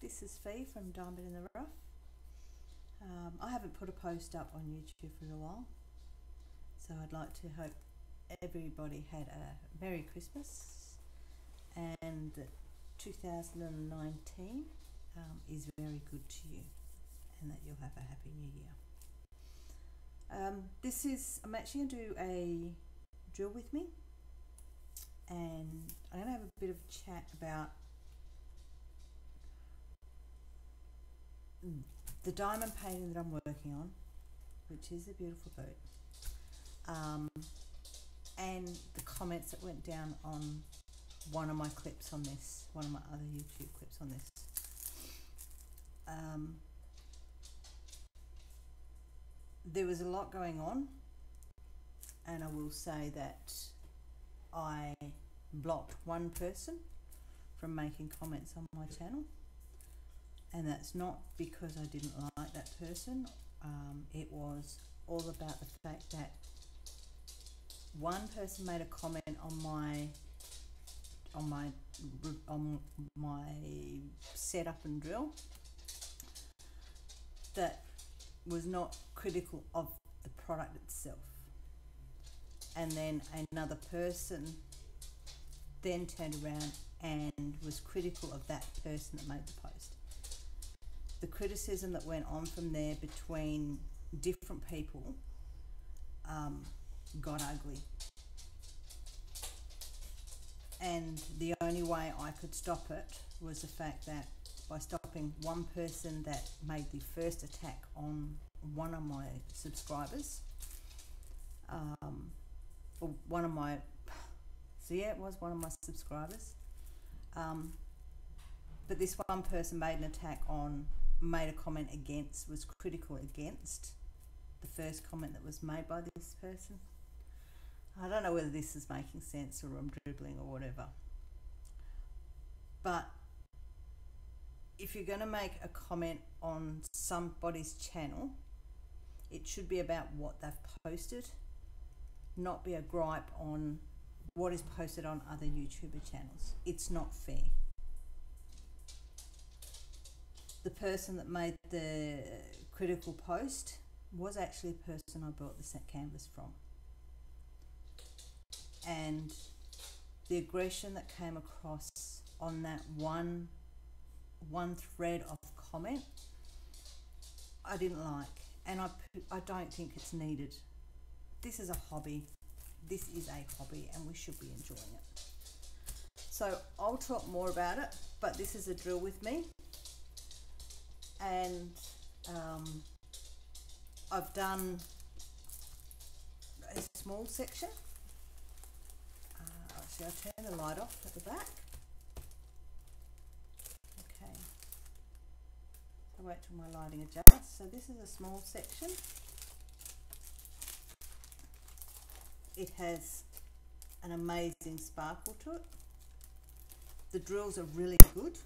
This is Fee from Diamond in the Rough. I haven't put a post up on YouTube for a while, so I'd like to hope everybody had a Merry Christmas and that 2019 is very good to you and that you'll have a Happy New Year. I'm actually going to do a drill with me, and I'm going to have a bit of a chat about the diamond painting that I'm working on, which is a beautiful bird, and the comments that went down on one of my clips on this, one of my other YouTube clips on this. There was a lot going on, and I will say that I blocked one person from making comments on my channel, and that's not because I didn't like that person. It was all about the fact that one person made a comment on my setup and drill that was not critical of the product itself, and then another person then turned around and was critical of that person that made the post. The criticism that went on from there between different people got ugly, and the only way I could stop it was the fact that by stopping one person that made the first attack on one of my subscribers, or one of my, it was one of my subscribers, but this one person made a comment against, was critical against the first comment that was made by this person. I don't know whether this is making sense or I'm dribbling or whatever, but if you're going to make a comment on somebody's channel, it should be about what they've posted, not be a gripe on what is posted on other YouTuber channels. It's not fair. The person that made the critical post was actually the person I bought this canvas from, and the aggression that came across on that one thread of comment I didn't like, and I don't think it's needed. This is a hobby. This is a hobby, and we should be enjoying it. So I'll talk more about it, but this is a drill with me, and I've done a small section. Actually, I'll turn the light off at the back. Okay, so wait till my lighting adjusts. So this is a small section. It has an amazing sparkle to it. The drills are really good,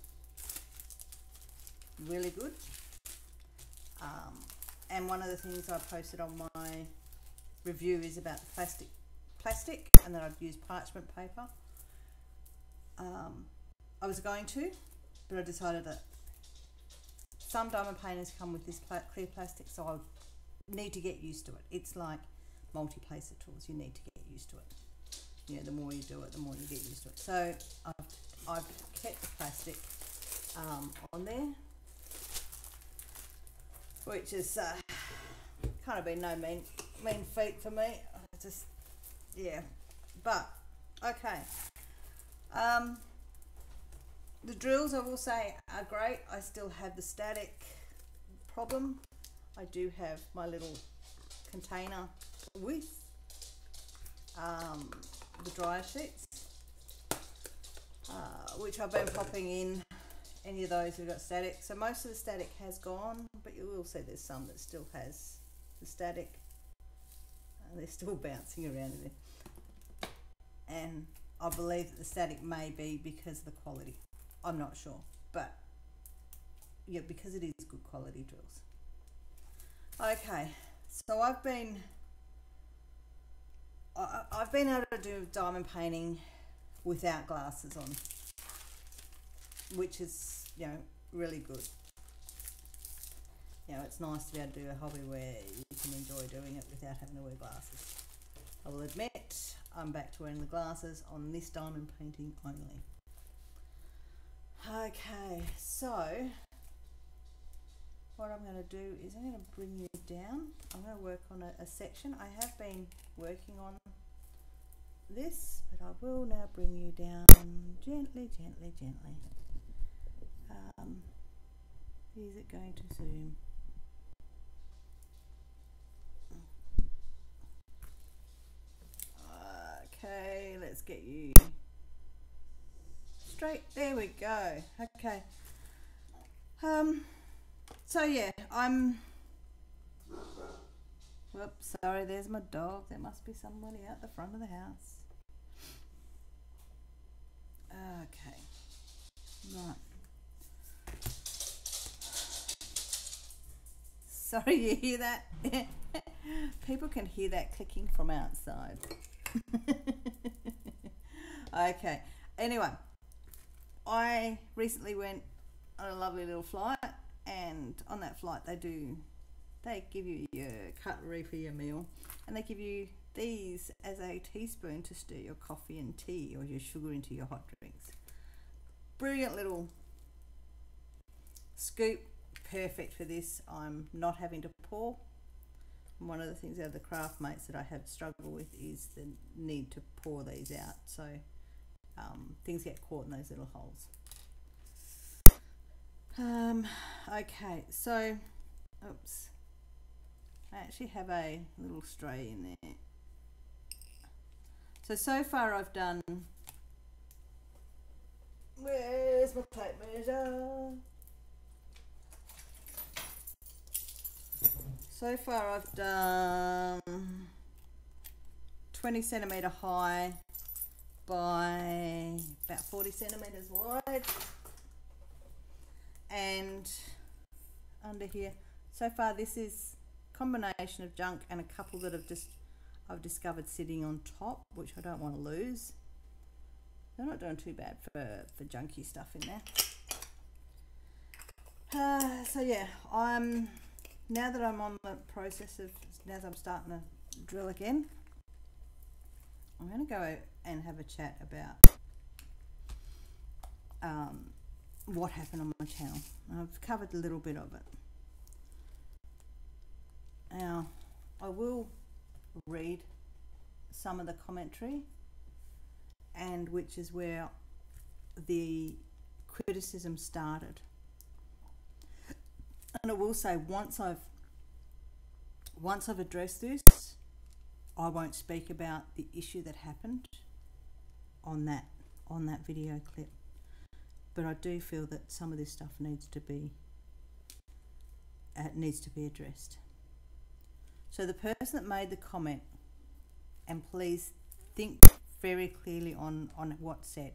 really good. And one of the things I posted on my review is about the plastic, and that I'd use parchment paper. I was going to, but I decided that some diamond painters come with this clear plastic, so I need to get used to it. It's like multi-placer tools, you need to get used to it. You know, the more you do it, the more you get used to it. So I've kept the plastic on there, which is kind of been no mean feat for me. Just, yeah, but okay. The drills, I will say, are great. I still have the static problem. I do have my little container with the dryer sheets, which I've been popping in any of those who've got static. So most of the static has gone, but you will see there's some that still has the static. They're still bouncing around in there, and I believe that the static may be because of the quality. I'm not sure, but yeah, because it is good quality drills. Okay, so I've been able to do diamond painting without glasses on, which is, you know, really good. You know, it's nice to be able to do a hobby where you can enjoy doing it without having to wear glasses. I will admit, I'm back to wearing the glasses on this diamond painting only. Okay, so what I'm going to do is I'm going to bring you down. I'm going to work on a section. I have been working on this, but I will now bring you down gently, gently, gently. Is it going to zoom? Okay, let's get you straight. There we go. Okay. So yeah, whoops, sorry, there's my dog. There must be somebody out the front of the house. Okay. Right. Sorry, you hear that? People can hear that clicking from outside. Okay. Anyway, I recently went on a lovely little flight, and on that flight they give you your cutlery for your meal, and they give you these as a teaspoon to stir your coffee and tea or your sugar into your hot drinks. Brilliant little scoop, perfect for this. I'm not having to pour. One of the things out of the craft mates that I have struggled with is the need to pour these out, so things get caught in those little holes. Okay, so oops, I actually have a little stray in there. So far I've done, where's my tape measure? So far I've done 20 centimetre high by about 40 centimetres wide, and under here, so far this is a combination of junk and a couple that I've discovered sitting on top, which I don't want to lose. They're not doing too bad for junky stuff in there. So yeah, now that I'm on the process of, now that I'm starting to drill again, I'm going to go and have a chat about what happened on my channel. I've covered a little bit of it. Now, I will read some of the commentary, and which is where the criticism started. And I will say, once I've addressed this, I won't speak about the issue that happened on that video clip. But I do feel that some of this stuff needs to be addressed. So the person that made the comment, and please think very clearly on what's said.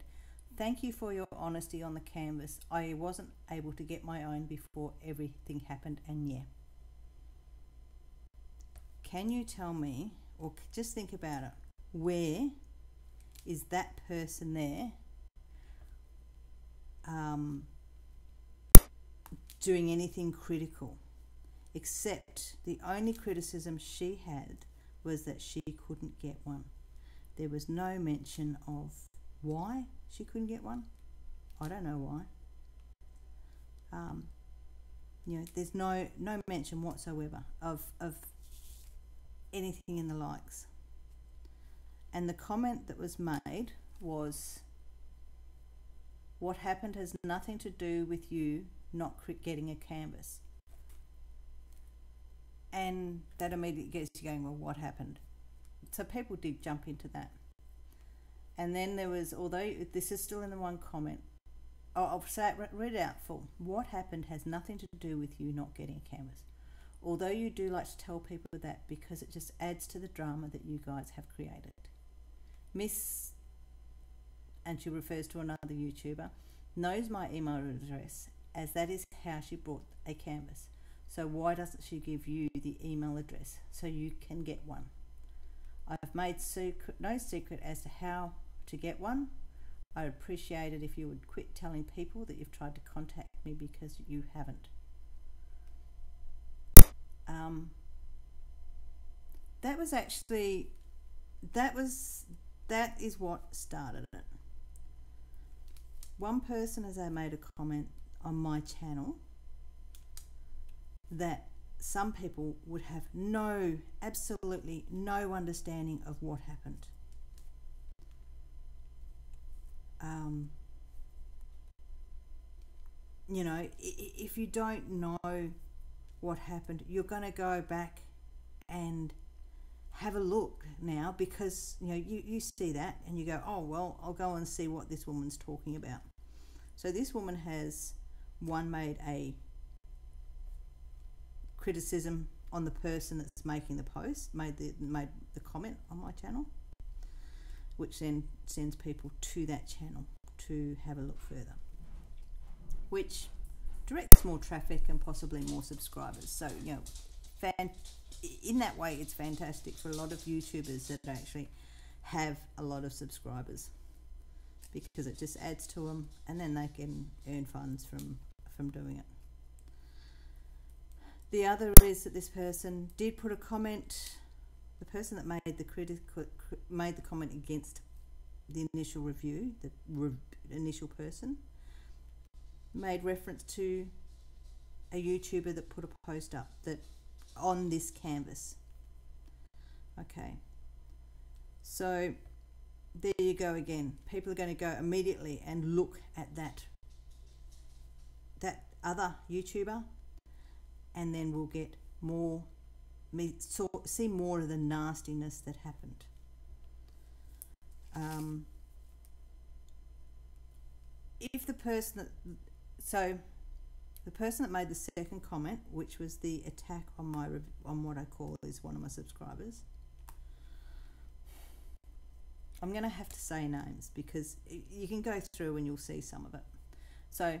Thank you for your honesty on the canvas. I wasn't able to get my own before everything happened, and yeah. Can you tell me, or just think about it, where is that person there doing anything critical? Except the only criticism she had was that she couldn't get one. There was no mention of why she couldn't get one. I don't know why. You know, there's no mention whatsoever of anything in the likes. And the comment that was made was, what happened has nothing to do with you not getting a canvas. And that immediately gets you going, well, what happened? So people did jump into that. And then there was, although this is still in the one comment, I'll say it, read it out full. What happened has nothing to do with you not getting a canvas. Although you do like to tell people that because it just adds to the drama that you guys have created. Miss, and she refers to another YouTuber, knows my email address, as that is how she brought a canvas. So why doesn't she give you the email address so you can get one? I've made no secret as to how to get one. I'd appreciate it if you would quit telling people that you've tried to contact me, because you haven't. That is what started it. One person has made a comment on my channel that some people would have absolutely no understanding of what happened. You know, if you don't know what happened, you're going to go back and have a look now, because you know you see that and you go, oh well, I'll go and see what this woman's talking about. So this woman has made a criticism on the person that's making the post, made the comment on my channel, which then sends people to that channel to have a look further, which directs more traffic and possibly more subscribers. So, you know, in that way, it's fantastic for a lot of YouTubers that actually have a lot of subscribers, because it just adds to them, and then they can earn funds from doing it. The other is that this person did put a comment. The person that made the comment against the initial review, the initial person, made reference to a YouTuber that put a post up that on this canvas. Okay, so there you go again. People are going to go immediately and look at that other YouTuber, and then we'll get see more of the nastiness that happened. If the person that made the second comment, which was the attack on what I call is one of my subscribers, I'm going to have to say names because you can go through and you'll see some of it. So,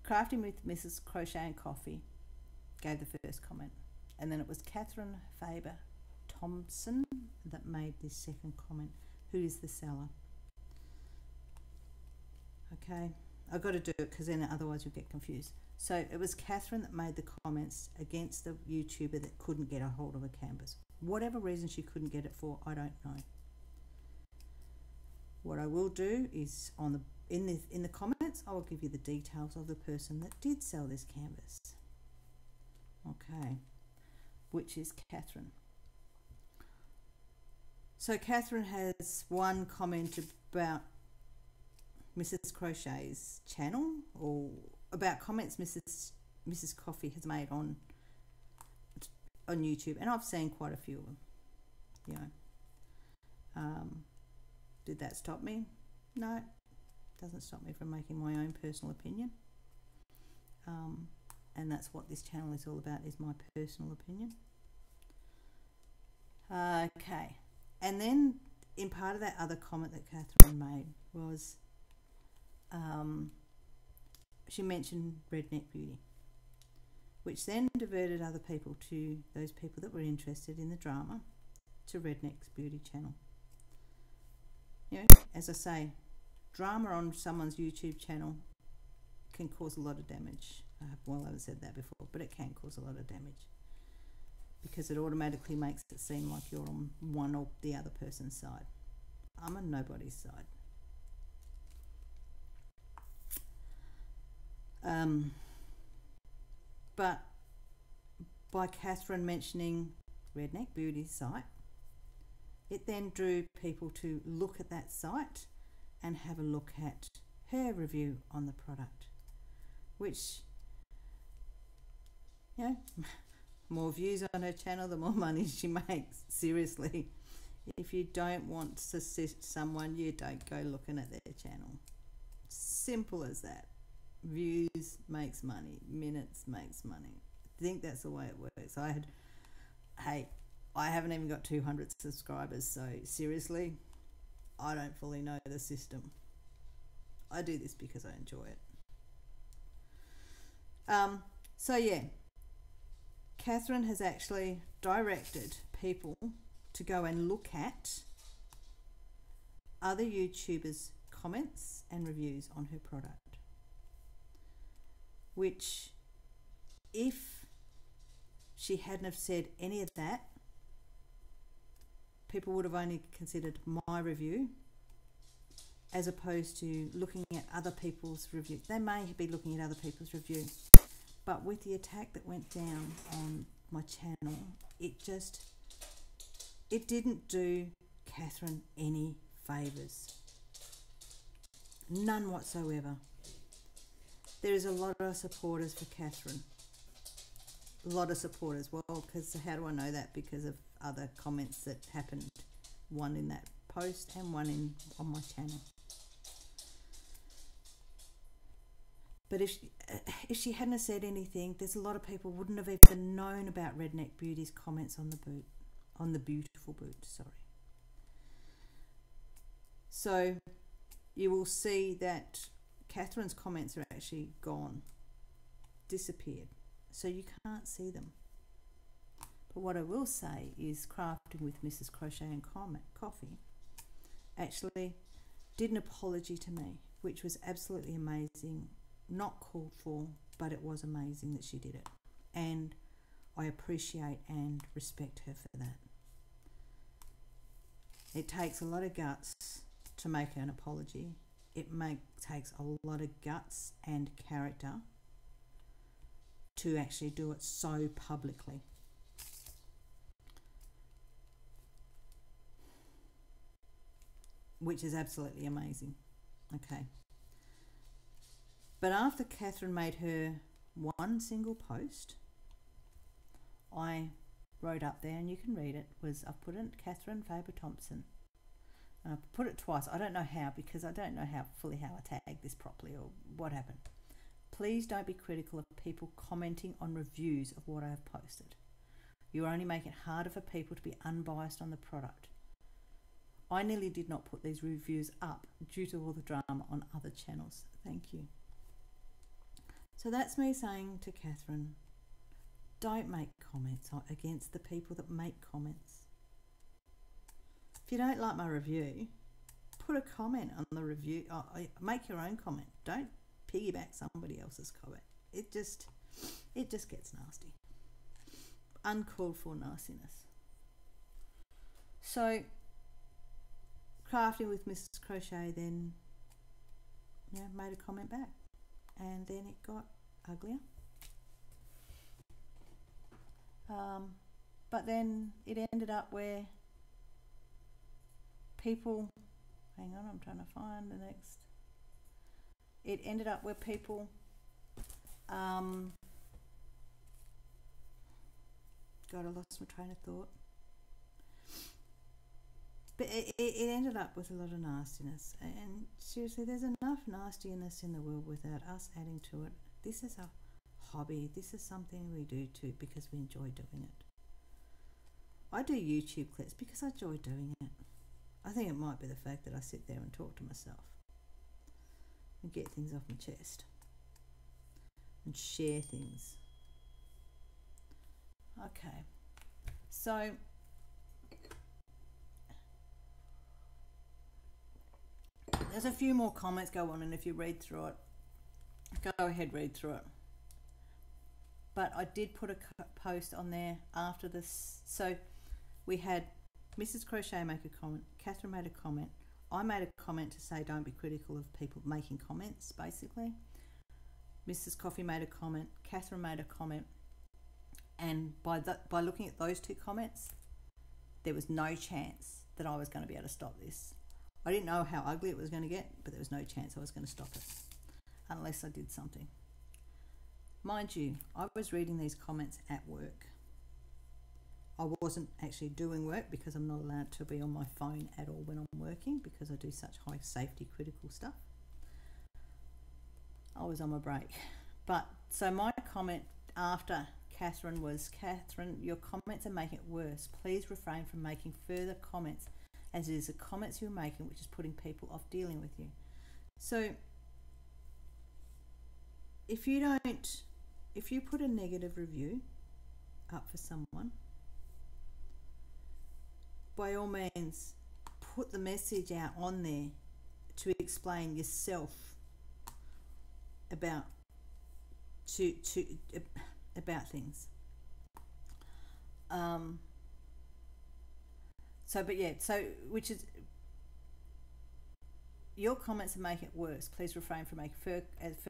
Crafting with Mrs. Crochet and Coffee gave the first comment, and then it was Catherine Faber Thompson that made this second comment, who is the seller. Okay, I've got to do it because then otherwise you'll get confused. So it was Catherine that made the comments against the YouTuber that couldn't get a hold of a canvas. Whatever reason she couldn't get it for, I don't know. What I will do is in the comments, I will give you the details of the person that did sell this canvas. Okay, which is Catherine. So Catherine has one comment about Mrs. Crochet's channel, or about comments Mrs. Coffee has made on YouTube, and I've seen quite a few of them. You know, did that stop me? No, it doesn't stop me from making my own personal opinion. And that's what this channel is all about, is my personal opinion. Okay, and then in part of that other comment that Catherine made was she mentioned Redneck Beauty, which then diverted other people, to those people that were interested in the drama, to Redneck's Beauty channel. You know, as I say, drama on someone's YouTube channel can cause a lot of damage. Well, I haven't said that before, but it can cause a lot of damage because it automatically makes it seem like you're on one or the other person's side. I'm on nobody's side. But by Catherine mentioning Redneck Beauty's site, it then drew people to look at that site and have a look at her review on the product, which, you know, more views on her channel, the more money she makes. Seriously, if you don't want to assist someone, you don't go looking at their channel. Simple as that. Views makes money, minutes makes money. I think that's the way it works. I haven't even got 200 subscribers, so seriously, I don't fully know the system. I do this because I enjoy it. So yeah, Catherine has actually directed people to go and look at other YouTubers' comments and reviews on her product, which if she hadn't have said any of that, people would have only considered my review as opposed to looking at other people's reviews. They may be looking at other people's review, but with the attack that went down on my channel, it didn't do Catherine any favours. None whatsoever. There is a lot of supporters for Catherine. A lot of supporters. Well, because how do I know that? Because of other comments that happened. One in that post and one on my channel. But if she hadn't have said anything, there's a lot of people wouldn't have even known about Redneck Beauty's comments on the boot, on the beautiful boot, sorry. So you will see that Catherine's comments are actually gone, disappeared. So you can't see them. But what I will say is Crafting with Mrs. Crochet and Coffee actually did an apology to me, which was absolutely amazing. Not called for, but it was amazing that she did it. And I appreciate and respect her for that. It takes a lot of guts to make an apology. It takes a lot of guts and character to actually do it so publicly. Which is absolutely amazing. Okay. But after Catherine made her one single post, I wrote up there, and you can read it, I put in Catherine Faber Thompson. And I put it twice. I don't know how, because I don't know how I tagged this properly or what happened. Please don't be critical of people commenting on reviews of what I have posted. You only make it harder for people to be unbiased on the product. I nearly did not put these reviews up due to all the drama on other channels. Thank you. So that's me saying to Catherine, don't make comments against the people that make comments. If you don't like my review, put a comment on the review. Make your own comment. Don't piggyback somebody else's comment. It just gets nasty. Uncalled for nastiness. So Crafting with Mrs. Crochet then made a comment back, and then it got uglier. But then it ended up where people, hang on, I'm trying to find the next. It ended up where people God, I lost my train of thought. But it ended up with a lot of nastiness, and seriously, there's enough nastiness in the world without us adding to it. This is a hobby. This is something we do too because we enjoy doing it. I do YouTube clips because I enjoy doing it. I think it might be the fact that I sit there and talk to myself and get things off my chest and share things. Okay, so there's a few more comments go on, and if you read through it, go ahead, read through it. But I did put a post on there after this. So we had Mrs. Crochet make a comment, Catherine made a comment, I made a comment to say don't be critical of people making comments, basically. Mrs. Coffee made a comment, Catherine made a comment, and by looking at those two comments, there was no chance that I was going to be able to stop this. I didn't know how ugly it was going to get, but there was no chance I was going to stop it unless I did something. Mind you, I was reading these comments at work. I wasn't actually doing work because I'm not allowed to be on my phone at all when I'm working because I do such high safety critical stuff. I was on my break. But so my comment after Catherine was, Catherine, your comments are making it worse. Please refrain from making further comments, as it is the comments you're making which is putting people off dealing with you. So if you put a negative review up for someone, by all means put the message out on there to explain yourself about about things. Which is, your comments are making it worse. Please refrain from making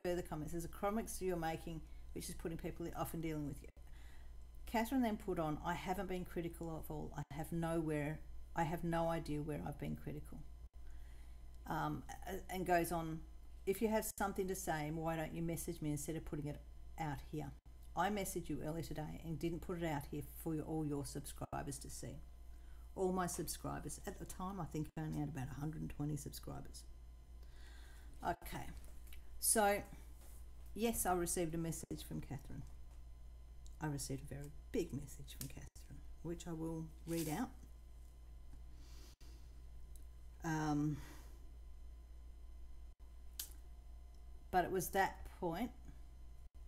further comments. There's a comments you're making which is putting people off and dealing with you. Catherine then put on, I haven't been critical of all. I have no idea where I've been critical. And goes on, if you have something to say, why don't you message me instead of putting it out here? I messaged you earlier today and didn't put it out here for all your subscribers to see. All my subscribers. At the time, I think I only had about 120 subscribers. Okay. So, yes, I received a message from Catherine. I received a very big message from Catherine, which I will read out. But it was that point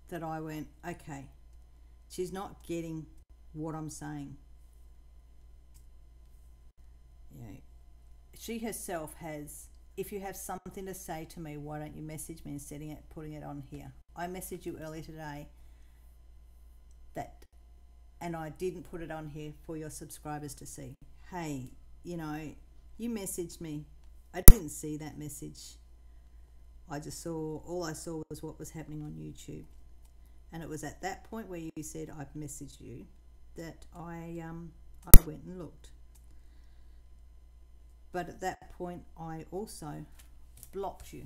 that I went, okay, she's not getting what I'm saying. You know, she herself has, if you have something to say to me, why don't you message me instead of putting it on here? I messaged you earlier today and I didn't put it on here for your subscribers to see. Hey, you know, you messaged me. I didn't see that message. All I saw was what was happening on YouTube. And it was at that point where you said I've messaged you that I went and looked. But at that point, I also blocked you.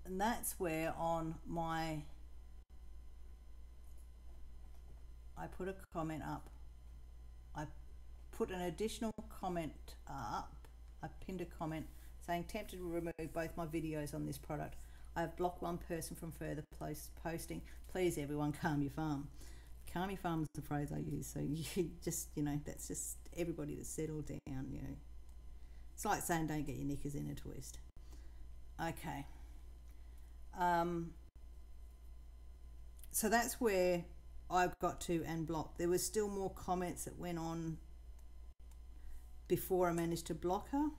And that's where I put a comment up. I put an additional comment up. I pinned a comment saying, tempted to remove both my videos on this product. I have blocked one person from further posting. Please, everyone, calm your farm. Calm your farm is the phrase I use. So you just, you know, that's just everybody to settle down, you know. It's like saying don't get your knickers in a twist. Okay. So that's where I got to and blocked. There was still more comments that went on before I managed to block her,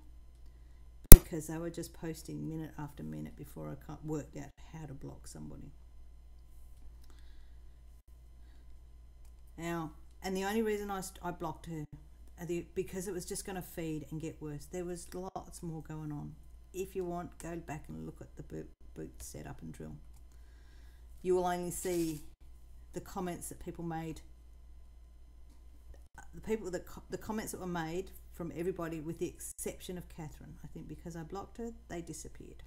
because they were just posting minute after minute before I worked out how to block somebody. Now, and the only reason I blocked her, because it was just going to feed and get worse. There was lots more going on. If you want, go back and look at the boot setup and drill. You will only see the comments that people made. The comments that were made from everybody, with the exception of Catherine. I think because I blocked her, they disappeared.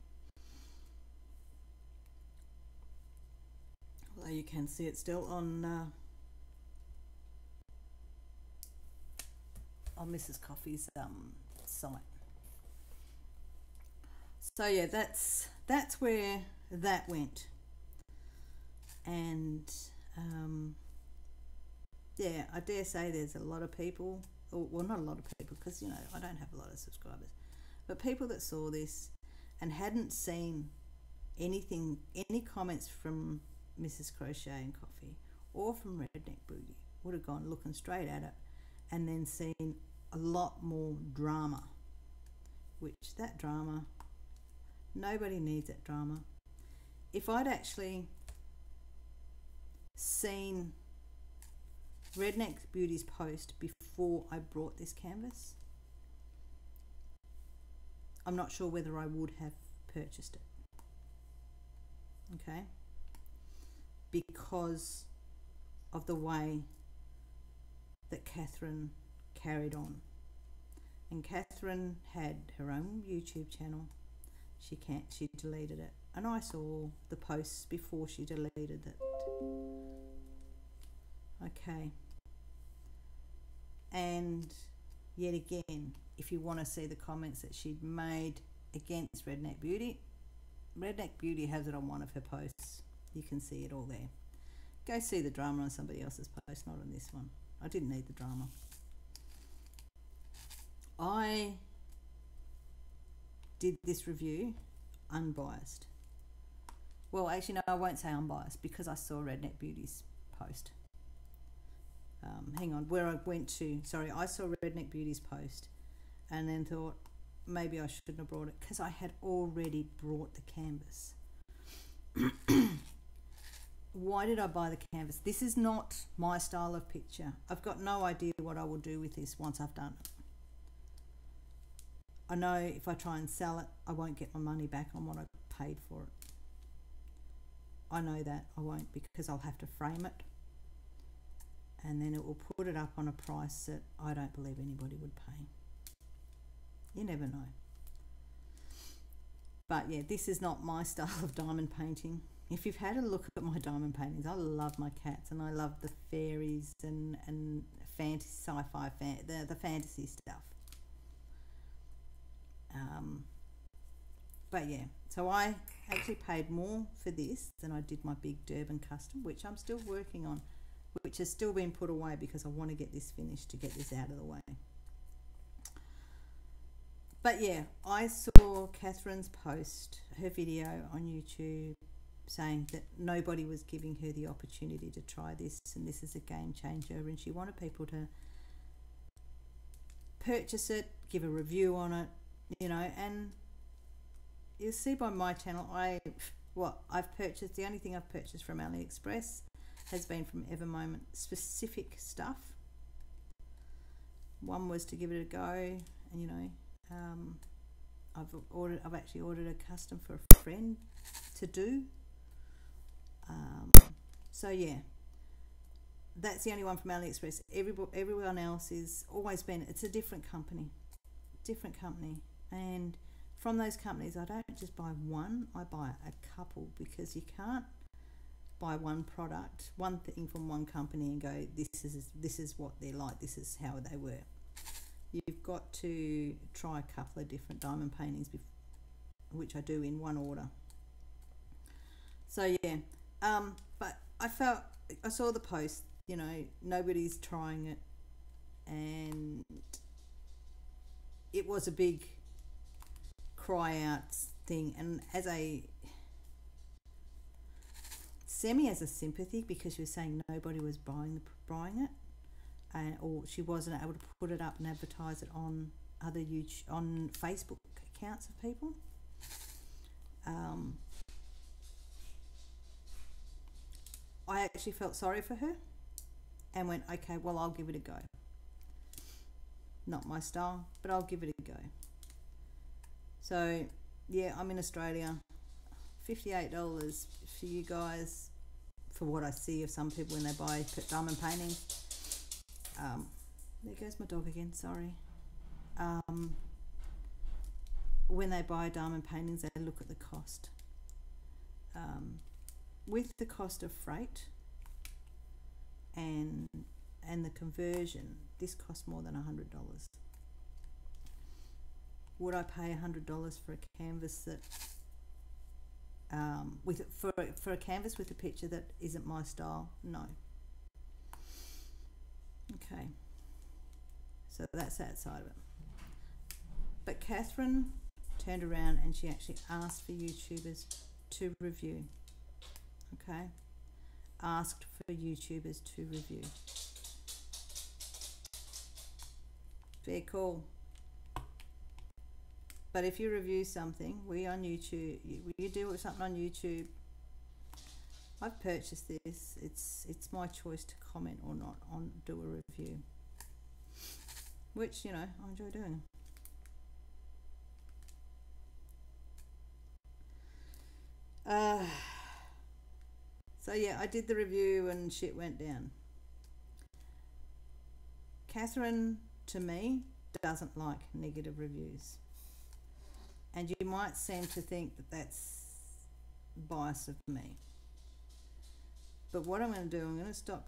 Although you can see it still on Mrs. Coffee's site. So yeah, that's where that went. And yeah, I dare say there's a lot of people, well, not a lot of people, because, you know, I don't have a lot of subscribers, but people that saw this and hadn't seen anything, any comments from Mrs. Crochet and Coffee or from Redneck Booty, would have gone looking straight at it and then seen a lot more drama, which that drama, nobody needs that drama. If I'd actually seen Redneck Beauty's post before I brought this canvas, I'm not sure whether I would have purchased it. Okay? Because of the way that Catherine carried on. And Catherine had her own YouTube channel. She deleted it. And I saw the posts before she deleted it. Okay. And yet again, if you want to see the comments that she'd made against Redneck Beauty has it on one of her posts. You can see it all there. Go see the drama on somebody else's post, not on this one. I didn't need the drama. I did this review unbiased. well, actually, no, I won't say unbiased because I saw Redneck Beauty's post. Hang on, where I went to, sorry, I saw Redneck Beauty's post and then thought maybe I shouldn't have brought it because I had already brought the canvas. Why did I buy the canvas? This is not my style of picture. I've got no idea what I will do with this once I've done it. I know if I try and sell it, I won't get my money back on what I paid for it. I know that I won't because I'll have to frame it and then it will put it up on a price that I don't believe anybody would pay. You never know. But yeah, this is not my style of diamond painting. If you've had a look at my diamond paintings, I love my cats and I love the fairies and fantasy, sci-fi, the fantasy stuff. But yeah, so I actually paid more for this than I did my big Durban custom, which I'm still working on, which has still been put away because I want to get this finished to get this out of the way. But yeah, I saw Catherine's post, her video on YouTube, saying that nobody was giving her the opportunity to try this and this is a game changer, and she wanted people to purchase it, give a review on it, you know. And you'll see by my channel, I've purchased, the only thing I've purchased from AliExpress has been from Evermoment specific stuff. One was to give it a go, and you know, I've actually ordered a custom for a friend to do. So yeah, that's the only one from AliExpress. Everyone else is always been, it's a different company, and from those companies I don't just buy one, I buy a couple, because you can't buy one product, one thing from one company and go, this is what they're like, this is how they were. You've got to try a couple of different diamond paintings, which I do in one order. So yeah, but I saw the post, you know, nobody's trying it, and it was a big cry out thing, and as a sympathy, because she was saying nobody was buying it, or she wasn't able to put it up and advertise it on other on Facebook accounts of people. I actually felt sorry for her and went, okay, well, I'll give it a go. Not my style, but I'll give it a go. So yeah, I'm in Australia. $58 for you guys, for what I see of some people when they buy diamond paintings. There goes my dog again, sorry. When they buy diamond paintings, they look at the cost. With the cost of freight and the conversion, this costs more than $100. Would I pay $100 for a canvas that for a canvas with a picture that isn't my style? No. Okay, so that's that side of it. But Catherine turned around and she actually asked for YouTubers to review. Okay, asked for YouTubers to review. Very cool. But if you review something, we on YouTube, you do something on YouTube, I've purchased this, it's my choice to comment or not on, do a review, which, you know, I enjoy doing. So yeah, I did the review and shit went down. Catherine, to me, doesn't like negative reviews. And you might seem to think that that's bias of me. But what I'm going to do, I'm going to stop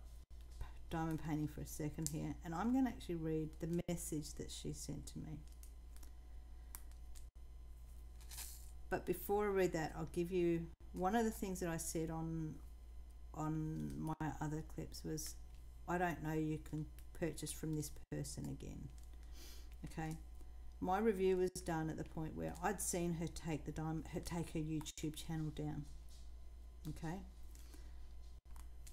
diamond painting for a second here, and I'm going to actually read the message that she sent to me. But before I read that, I'll give you one of the things that I said on my other clips was, I don't know, you can purchase from this person again. Okay, my review was done at the point where I'd seen her take her YouTube channel down. Okay.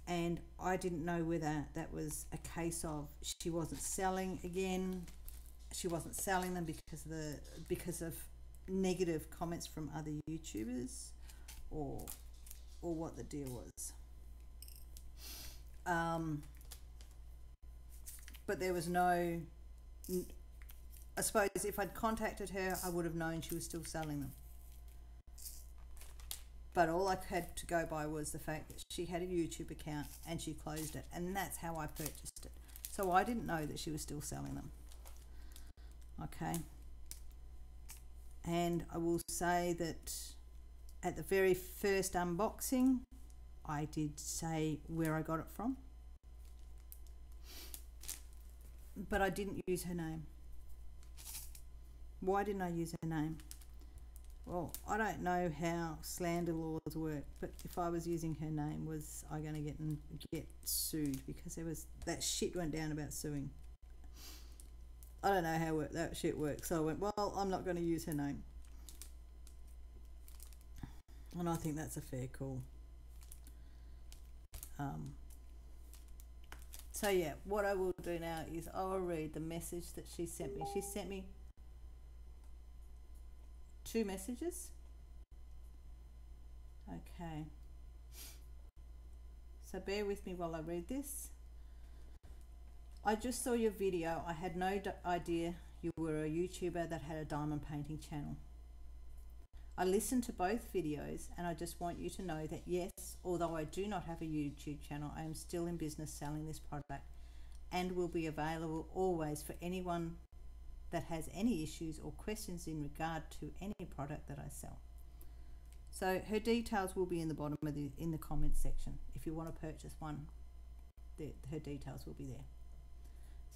And I didn't know whether that was a case of she wasn't selling again. She wasn't selling them because of negative comments from other YouTubers, or what the deal was. But there was no. I suppose if I'd contacted her, I would have known she was still selling them. But all I had to go by was the fact that she had a YouTube account and she closed it, and that's how I purchased it. So I didn't know that she was still selling them. Okay. And I will say that at the very first unboxing, I did say where I got it from, but I didn't use her name. Why didn't I use her name? Well, I don't know how slander laws work, but if I was using her name, was I going to get sued? Because that shit went down about suing. I don't know how that shit works. So I went, well, I'm not going to use her name. And I think that's a fair call. So yeah, what I will do now is I will read the message that she sent me. She sent me 2 messages. Okay. So bear with me while I read this. I just saw your video. I had no idea you were a YouTuber that had a diamond painting channel. I listened to both videos, and I just want you to know that yes, although I do not have a YouTube channel, I am still in business selling this product and will be available always for anyone that has any issues or questions in regard to any product that I sell. So her details will be in the bottom of in the comments section. If you want to purchase one, her details will be there.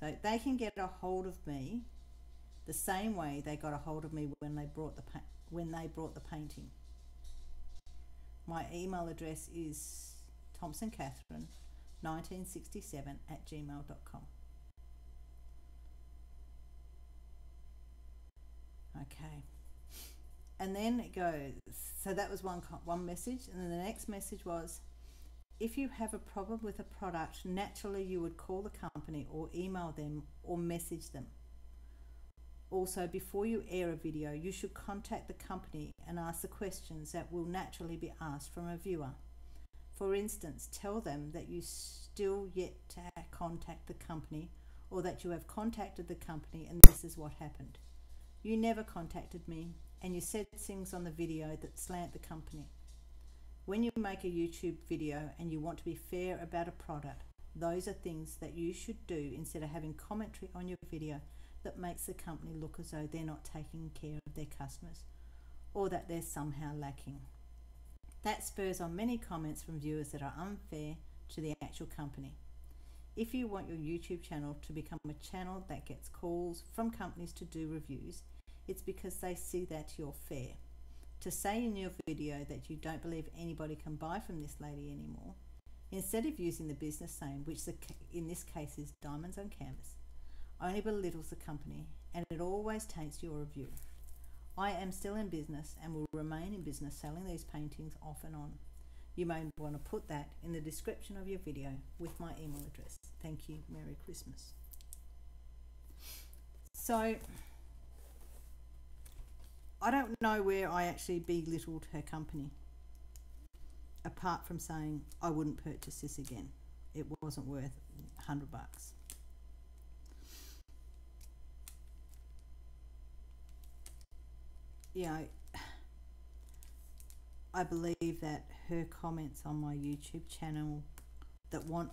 So they can get a hold of me the same way they got a hold of me when they brought the painting. My email address is thompsoncatherine1967@gmail.com. Okay, and then it goes. So that was one message, and then the next message was, if you have a problem with a product, naturally you would call the company or email them or message them. Also, before you air a video, you should contact the company and ask the questions that will naturally be asked from a viewer. For instance, tell them that you still yet to contact the company, or that you have contacted the company and this is what happened. You never contacted me, and you said things on the video that slant the company. When you make a YouTube video and you want to be fair about a product, those are things that you should do instead of having commentary on your video that makes the company look as though they're not taking care of their customers, or that they're somehow lacking. That spurs on many comments from viewers that are unfair to the actual company. If you want your YouTube channel to become a channel that gets calls from companies to do reviews, it's because they see that you're fair. To say in your video that you don't believe anybody can buy from this lady anymore, instead of using the business name, which in this case is Diamonds on Canvas, only belittles the company, and it always taints your review. I am still in business and will remain in business selling these paintings off and on. You may want to put that in the description of your video with my email address. Thank you. Merry Christmas. So I don't know where I actually belittled her company, apart from saying I wouldn't purchase this again. It wasn't worth $100. You know, I believe that her comments on my YouTube channel that weren't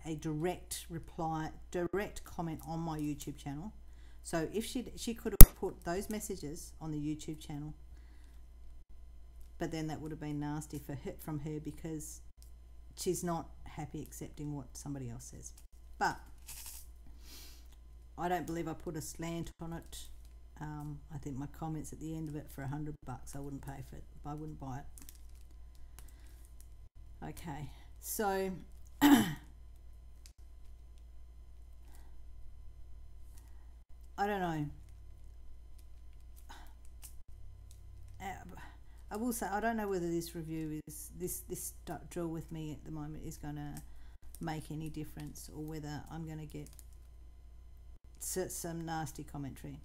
a direct comment on my YouTube channel. So if she could have put those messages on the YouTube channel, but then that would have been nasty from her, because she's not happy accepting what somebody else says. But I don't believe I put a slant on it. I think my comments at the end of it for $100, I wouldn't pay for it. I wouldn't buy it. Okay, so I don't know. I will say I don't know whether this review is this drill with me at the moment is going to make any difference, or whether I'm going to get some nasty commentary.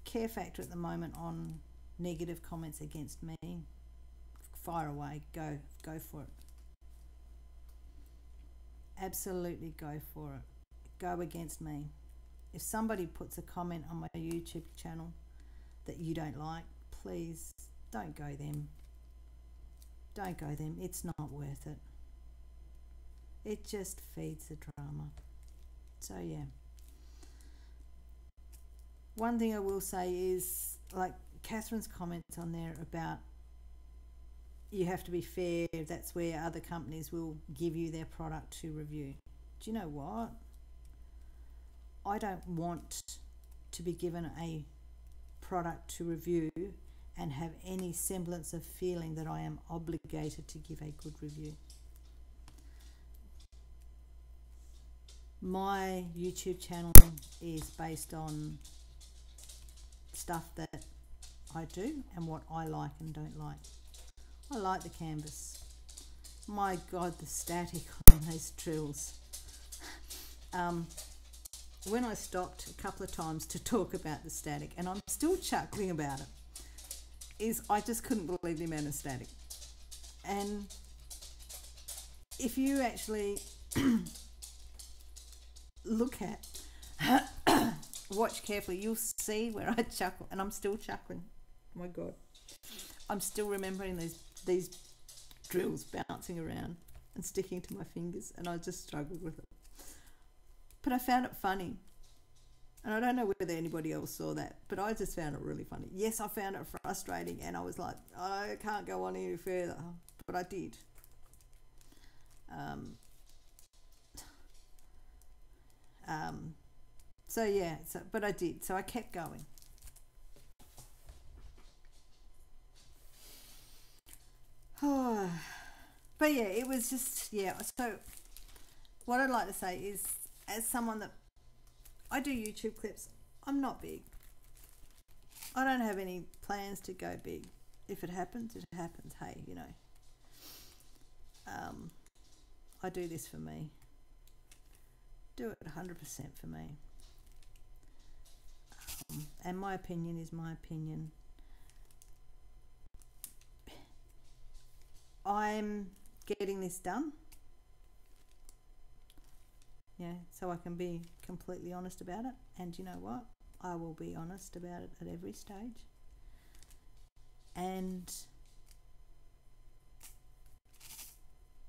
Care factor at the moment on negative comments against me. Fire away, go for it. Absolutely go for it. Go against me. If somebody puts a comment on my YouTube channel that you don't like, please don't go them. Don't go them. It's not worth it. It just feeds the drama. So yeah. One thing I will say is, like Catherine's comments on there about you have to be fair, that's where other companies will give you their product to review. Do you know what? I don't want to be given a product to review and have any semblance of feeling that I am obligated to give a good review. My YouTube channel is based on stuff that I do and what I like and don't like. I like the canvas. My God, the static on those drills. When I stopped a couple of times to talk about the static, and I'm still chuckling about it, is I just couldn't believe the amount of static. And if you actually look at, watch carefully, you'll see where I chuckle, and I'm still chuckling. Oh my God. I'm still remembering these drills bouncing around and sticking to my fingers, and I just struggled with it. But I found it funny. And I don't know whether anybody else saw that, but I just found it really funny. Yes, I found it frustrating, and I was like, I can't go on any further, but I did. So yeah, but I did. So I kept going. But yeah, it was just, yeah. So what I'd like to say is, as someone that I do YouTube clips, I'm not big. I don't have any plans to go big. If it happens, it happens. Hey, you know, I do this for me. Do it 100% for me. And my opinion is my opinion. I'm getting this done. Yeah, so I can be completely honest about it. And you know what? I will be honest about it at every stage. And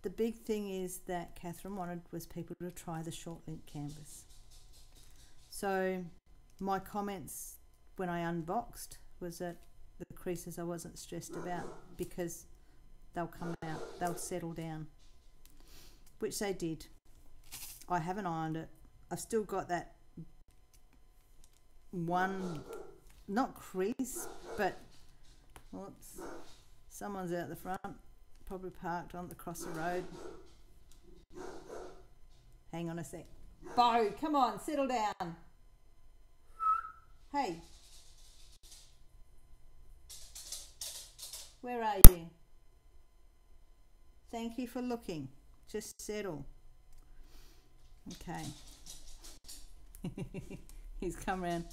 the big thing is that Catherine wanted was people to try the short link canvas. So my comments when I unboxed was that the creases I wasn't stressed about, because they'll come out, they'll settle down, which they did. I haven't ironed it. I've still got that one, not crease, but whoops, someone's out the front, probably parked on across the road. Hang on a sec. Bo, come on, settle down. Hey, where are you? Thank you for looking. Just settle. Okay. He's come around.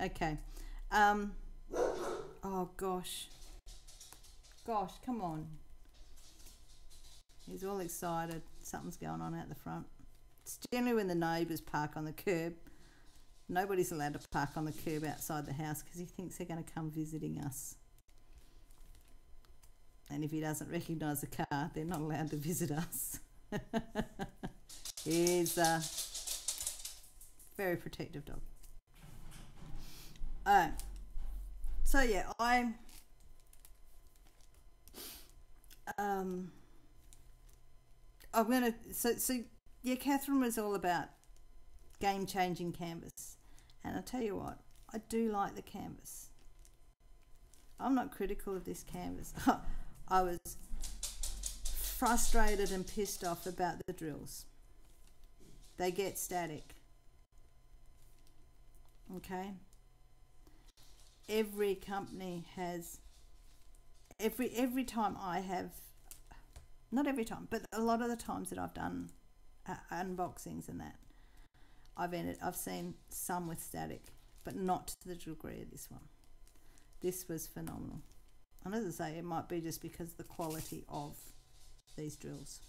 Okay. Oh gosh. Gosh, come on. He's all excited. Something's going on out the front. It's generally when the neighbours park on the curb. Nobody's allowed to park on the curb outside the house because he thinks they're going to come visiting us. And if he doesn't recognise the car, they're not allowed to visit us. He's a very protective dog. So yeah, I'm gonna so yeah, Catherine was all about game-changing canvas, and I tell you what, I do like the canvas. I'm not critical of this canvas. I was frustrated and pissed off about the drills. They get static. Okay? every company has, every time I have, not every time, but a lot of the times that I've done unboxings and that, I've seen some with static, but not to the degree of this one. This was phenomenal. And as I say, it might be just because of the quality of these drills.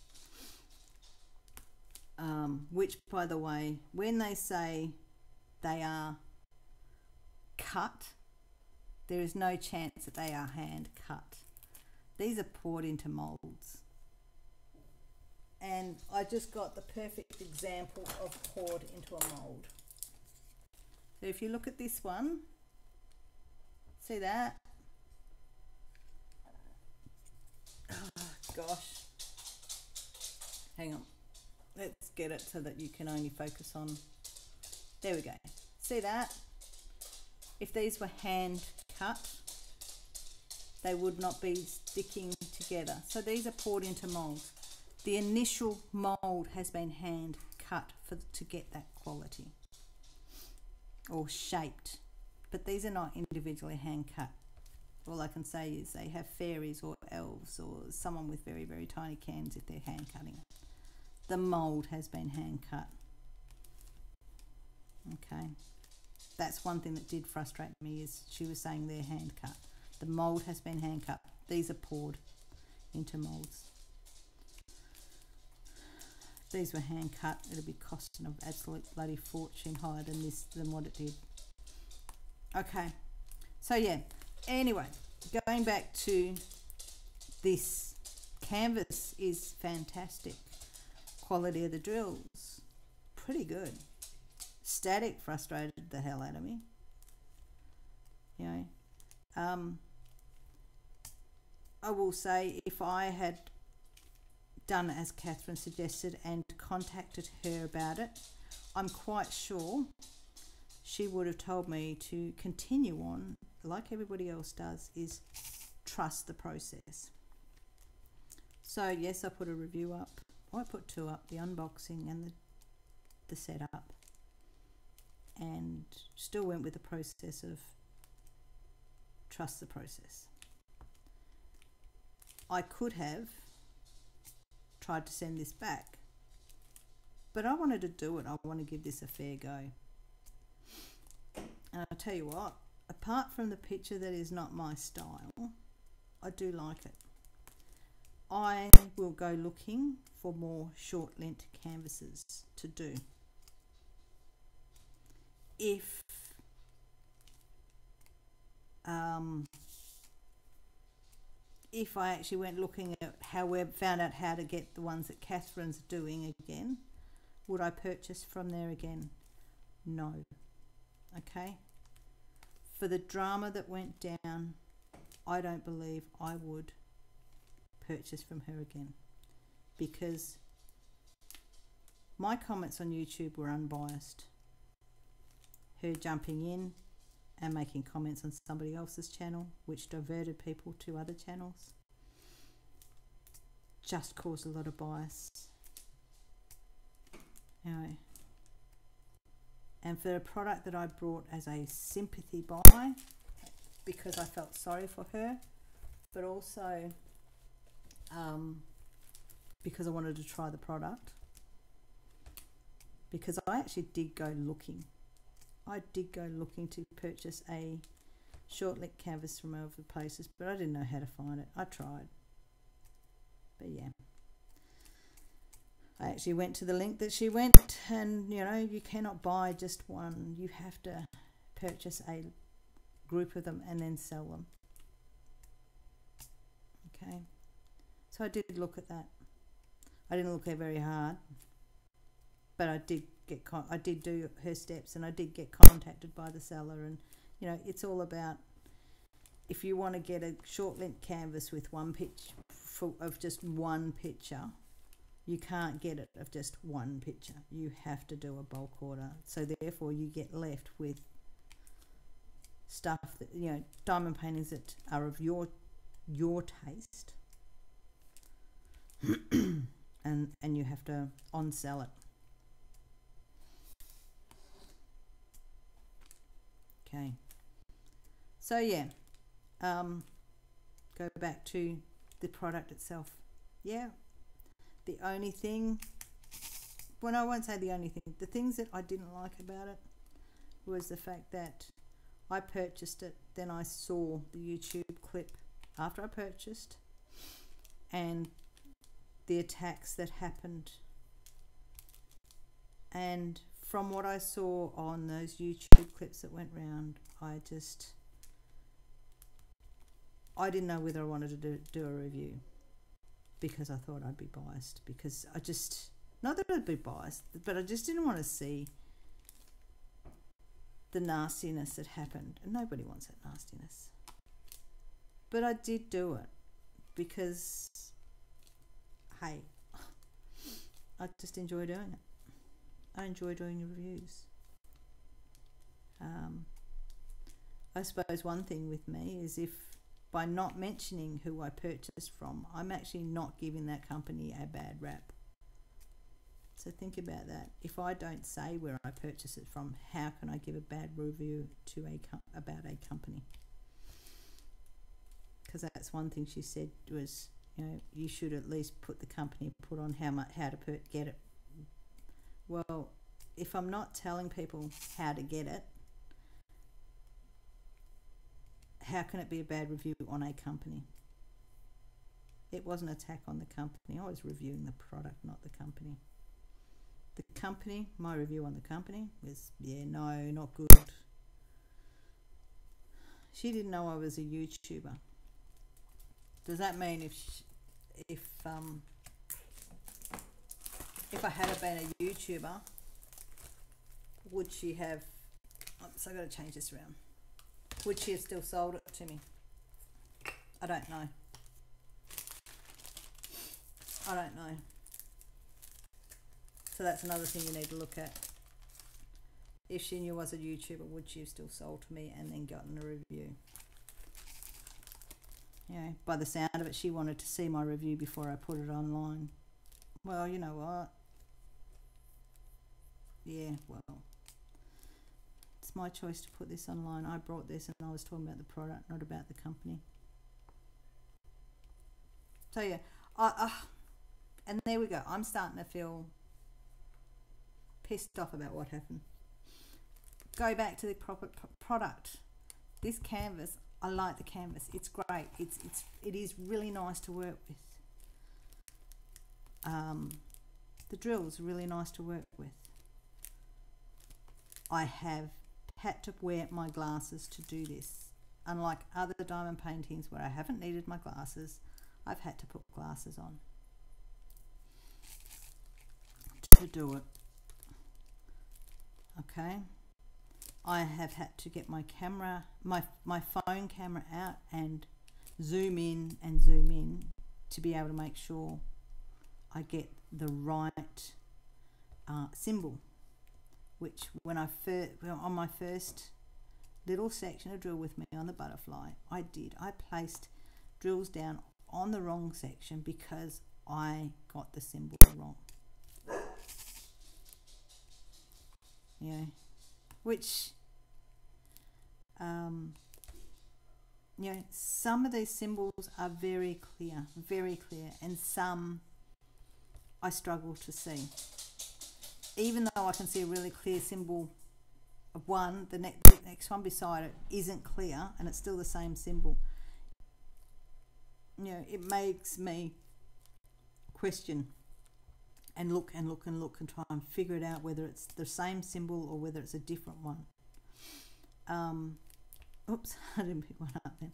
Which, by the way, when they say they are cut, there is no chance that they are hand cut. These are poured into molds. And I just got the perfect example of poured into a mold. So if you look at this one, see that? Oh gosh. Hang on. Let's get it so that you can only focus on. There we go. See that? If these were hand cut, they would not be sticking together. So these are poured into molds. The initial mold has been hand cut to get that quality, or shaped, but these are not individually hand cut. All I can say is they have fairies or elves or someone with very, very tiny cans if they're hand cutting it. The mold has been hand cut. Okay, that's one thing that did frustrate me, is she was saying they're hand cut. The mold has been hand cut. These are poured into molds. These were hand cut. It'll be costing an absolute bloody fortune higher than what it did. Okay, so yeah, anyway, going back to this, canvas is fantastic. Quality of the drills, pretty good. Static frustrated the hell out of me. You know, I will say, if I had done as Catherine suggested and contacted her about it, I'm quite sure she would have told me to continue on, like everybody else does, is trust the process. So yes, I put a review up. I put two up, the unboxing and the setup, and still went with the process of trust the process. I could have tried to send this back, but I wanted to do it. I want to give this a fair go. And I'll tell you what, apart from the picture that is not my style, I do like it. I will go looking for more short length canvases to do. If I actually went looking at found out how to get the ones that Catherine's doing again, would I purchase from there again? No. Okay. For the drama that went down, I don't believe I would purchase from her again, because my comments on YouTube were unbiased. Her jumping in and making comments on somebody else's channel, which diverted people to other channels, just caused a lot of bias. Anyway, and for a product that I brought as a sympathy buy, because I felt sorry for her, but also because I wanted to try the product, because I actually did go looking. I did go looking to purchase a short length canvas from other places, but I didn't know how to find it. I tried, but yeah, I actually went to the link that she went, and you know, you cannot buy just one. You have to purchase a group of them and then sell them. Okay, so I did look at that. I didn't look at very hard, but I did do her steps, and I did get contacted by the seller. And you know, it's all about, if you want to get a short length canvas with one pitch of just one picture, you can't get it of just one picture. You have to do a bulk order. So therefore you get left with stuff that, you know, diamond paintings that are of your taste and you have to on sell it. Okay, So yeah, go back to the product itself. Yeah, the only thing, well, I won't say the only thing, the things that I didn't like about it was the fact that I purchased it, then I saw the YouTube clip after I purchased, and the attacks that happened. And from what I saw on those YouTube clips that went round, I didn't know whether I wanted to do a review, because I thought I'd be biased, because not that I'd be biased, but I just didn't want to see the nastiness that happened, and nobody wants that nastiness. But I did do it because, hey, I just enjoy doing it. I enjoy doing reviews. I suppose one thing with me is, if by not mentioning who I purchased from, I'm actually not giving that company a bad rap. So think about that. If I don't say where I purchase it from, how can I give a bad review to about a company? Because that's one thing she said was, you should at least put the company, put on how to get it. Well, if I'm not telling people how to get it, how can it be a bad review on a company? It wasn't an attack on the company. I was reviewing the product, not the company. The company, my review on the company was, no, not good. She didn't know I was a YouTuber. Does that mean if I had been a YouTuber, would she have, so I've got to change this around, would she have still sold it to me? I don't know. I don't know. So that's another thing you need to look at. If she knew I was a YouTuber, would she have still sold to me and then gotten a review? By the sound of it, she wanted to see my review before I put it online. Well, you know what? Yeah, well, it's my choice to put this online. I brought this and I was talking about the product, not about the company. So yeah, and there we go. I'm starting to feel pissed off about what happened. Go back to the proper product. This canvas, I like the canvas. It's great. It is really nice to work with. The drill is really nice to work with. I have had to wear my glasses to do this. Unlike other diamond paintings where I haven't needed my glasses, I've had to put glasses on to do it. Okay, I have had to get my camera, my phone camera out and zoom in to be able to make sure I get the right symbol. Which when I on my first little section of drill with me on the butterfly, I placed drills down on the wrong section because I got the symbol wrong. Which some of these symbols are very clear, and some I struggle to see. Even though I can see a really clear symbol of one, the next one beside it isn't clear and it's still the same symbol. It makes me question and look and try and figure it out whether it's the same symbol or whether it's a different one. Oops, I didn't pick one up then.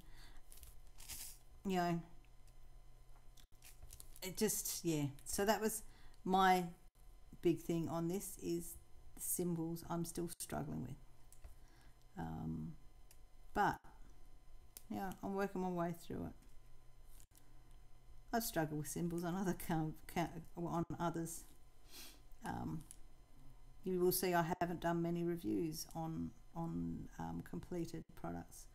It just, so that was my big thing on this, is the symbols I'm still struggling with. But I'm working my way through it. I've struggled with symbols on on others. You will see I haven't done many reviews on completed products.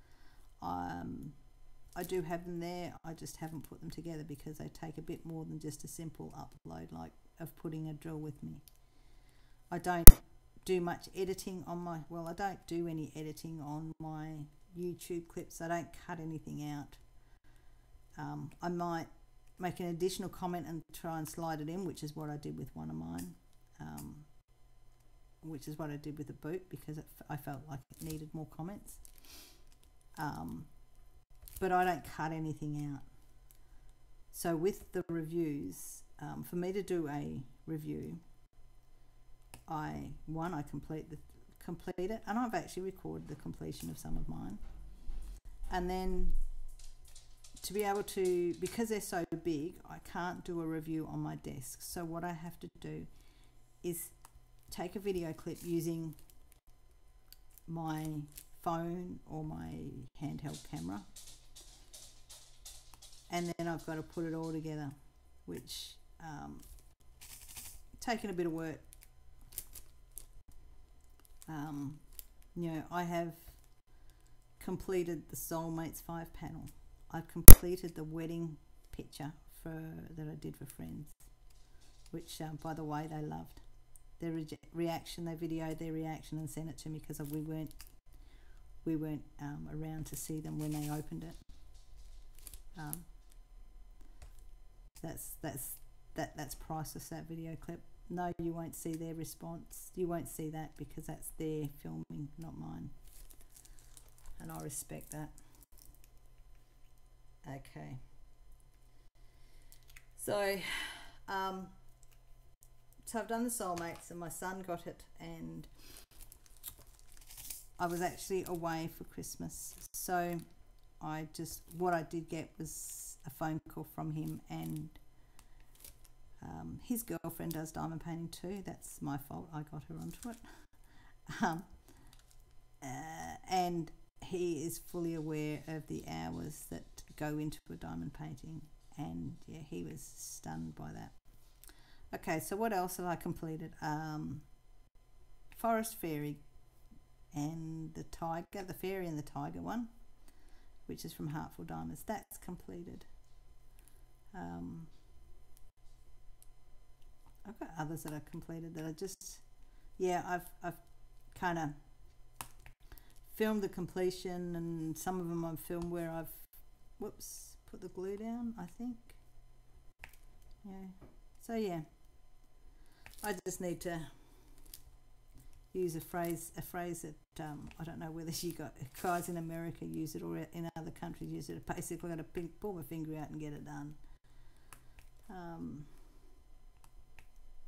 I do have them there. I just haven't put them together because they take a bit more than just a simple upload, like of putting a drill with me. I don't do much editing on my, I don't do any editing on my YouTube clips. I don't cut anything out. I might make an additional comment and try and slide it in, which is what I did with one of mine, which is what I did with the boot, because I felt like it needed more comments. But I don't cut anything out. So with the reviews, for me to do a review, I complete it, and I've actually recorded the completion of some of mine, and then to be able to, because they're so big, I can't do a review on my desk. So what I have to do is take a video clip using my phone or my handheld camera, and then I've got to put it all together, which taken a bit of work. You know, I have completed the Soulmates 5 panel. I've completed the wedding picture that I did for friends, which by the way, they loved. Their reaction, they videoed their reaction and sent it to me, because we weren't around to see them when they opened it. That's priceless, that video clip. No, you won't see their response. You won't see that, because that's their filming, not mine, and I respect that. Okay, so I've done the Soulmates, and my son got it, and I was actually away for Christmas, so what I did get was a phone call from him, and his girlfriend does diamond painting too. That's my fault, I got her onto it. And he is fully aware of the hours that go into a diamond painting, and yeah, he was stunned by that. Okay, so what else have I completed? Forest Fairy and the Tiger, the Fairy and the Tiger one, which is from Heartful Diamonds. That's completed. I've got others that I've completed that I just, yeah, I've kind of filmed the completion, and some of them I've filmed where I've, whoops, put the glue down, I think. Yeah, so yeah, I just need to use a phrase that I don't know whether you guys in America use it or in other countries use it. Basically, I've got to pull my finger out and get it done.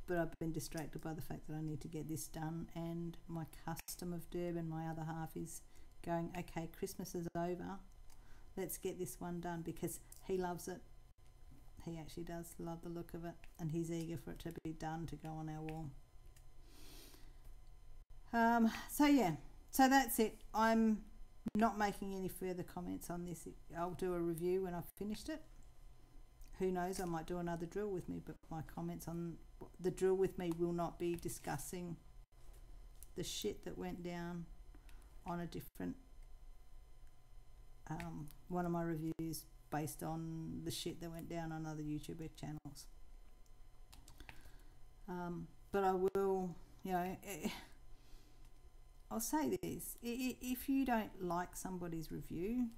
But I've been distracted by the fact that I need to get this done, and my custom of Durban, my other half, is going, okay, Christmas is over, let's get this one done, because he loves it. He actually does love the look of it, and he's eager for it to be done to go on our wall. So yeah, so that's it. I'm not making any further comments on this. I'll do a review when I've finished it. Who knows, I might do another drill with me, but my comments on the drill with me will not be discussing the shit that went down on a different one of my reviews, based on the shit that went down on other YouTuber channels. But I will, you know, I'll say this, if you don't like somebody's review,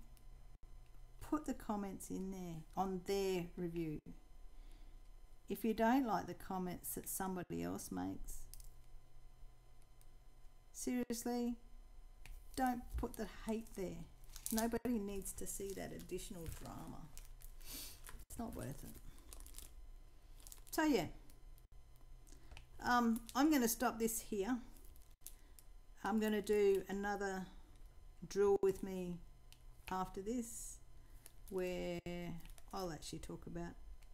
put the comments in there on their review. If you don't like the comments that somebody else makes, seriously, don't put the hate there. Nobody needs to see that additional drama. It's not worth it. So yeah, I'm going to stop this here. I'm going to do another drill with me after this, where I'll actually talk about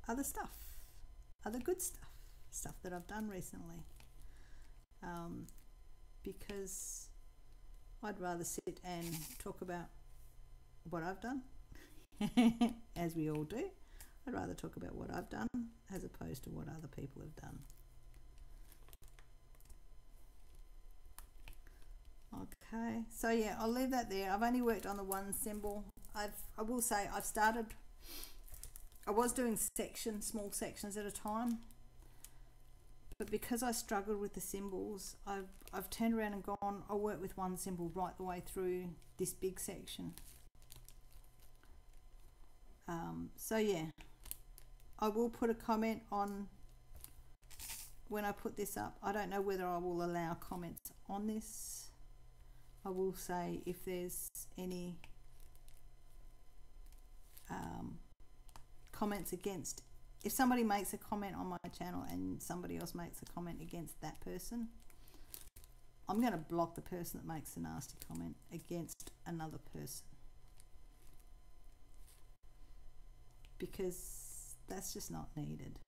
other stuff, other good stuff that I've done recently, because I'd rather sit and talk about what I've done, as we all do. I'd rather talk about what I've done as opposed to what other people have done. Okay, so yeah, I'll leave that there. I've only worked on the one symbol. I will say I've started, I was doing small sections at a time, But because I struggled with the symbols, I've turned around and gone, I'll work with one symbol right the way through this big section. So yeah, I will put a comment on when I put this up. I don't know whether I will allow comments on this. I will say if there's any comments against, if somebody makes a comment on my channel and somebody else makes a comment against that person, I'm going to block the person that makes a nasty comment against another person, because that's just not needed.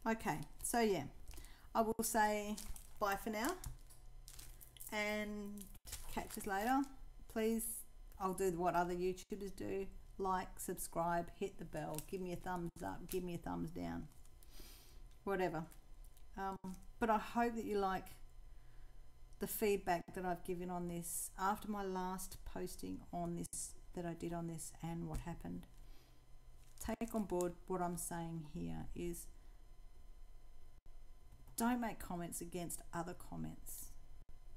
Okay, so yeah, I will say bye for now and catch us later. Please, I'll do what other YouTubers do: like, subscribe, hit the bell, give me a thumbs up, give me a thumbs down, whatever. But I hope that you like the feedback that I've given on this after my last posting on this that I did on this and what happened. Take on board what I'm saying here is, don't make comments against other comments.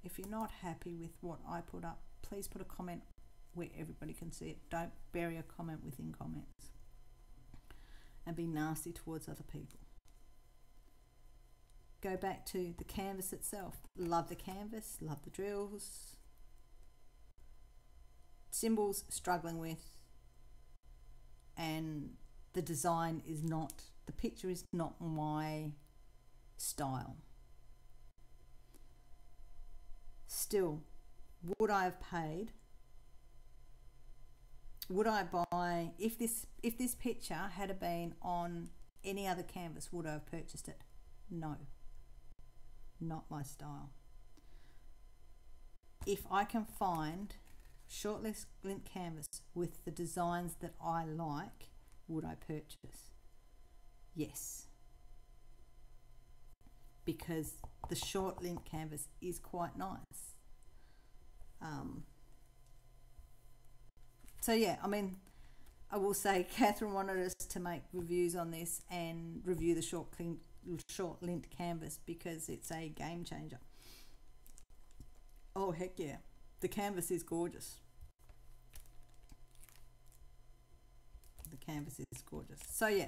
If you're not happy with what I put up, please put a comment where everybody can see it. Don't bury a comment within comments and be nasty towards other people. Go back to the canvas itself. Love the canvas, love the drills. Symbols struggling with, and the design is not, the picture is not my style. Still, would I have paid? Would I buy, if this picture had been on any other canvas, would I have purchased it? No, not my style. If I can find short lint canvas with the designs that I like, would I purchase? Yes, because the short lint canvas is quite nice. So yeah, I mean, I will say Catherine wanted us to make reviews on this and review the short lint canvas because it's a game changer. Oh heck yeah, the canvas is gorgeous. The canvas is gorgeous. So yeah,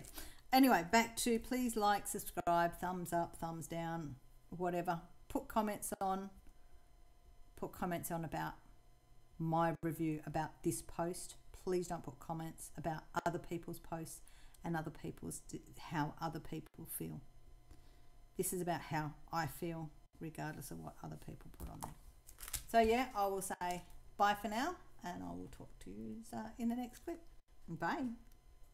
anyway, back to please like, subscribe, thumbs up, thumbs down, whatever. Put comments on about my review about this post. Please don't put comments about other people's posts and other people's, how other people feel. This is about how I feel regardless of what other people put on there. So yeah, I will say bye for now and I will talk to you in the next clip. Bye.